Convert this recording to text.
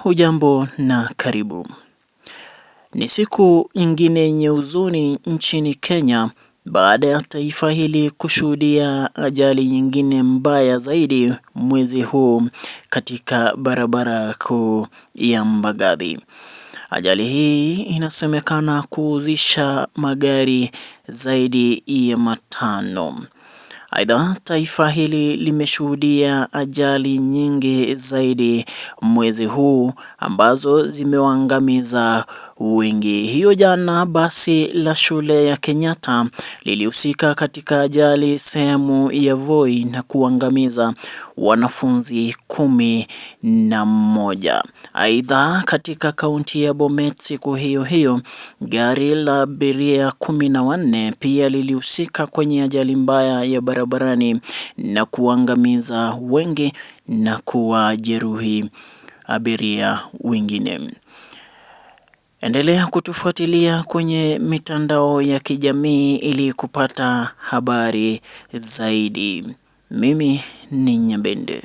Hujambo na karibu. Ni siku nyingine yenye huzuni nchini Kenya baada ya taifa hili kushuhudia ajali nyingine mbaya zaidi mwezi huu katika barabara kuu ya Mbagathi. Ajali hii inasemekana kuhusisha magari zaidi ya 5. Aidha, taifa hili limeshuhudia ajali nyingi zaidi mwezi huu ambazo zimewaangamiza wengi. Hiyo jana basi la shule ya Kenyatta lilihusika katika ajali sehemu ya Voi na kuangamiza wanafunzi 11. Aidha, katika kaunti ya Bomet siku hiyo hiyo gari la abiria 14 pia lilihusika kwenye ajali mbaya ya barabarani na kuangamiza wengi na kuwajeruhi abiria wengine. Endelea kutufuatilia kwenye mitandao ya kijamii ili kupata habari zaidi. Mimi ni Nyabende.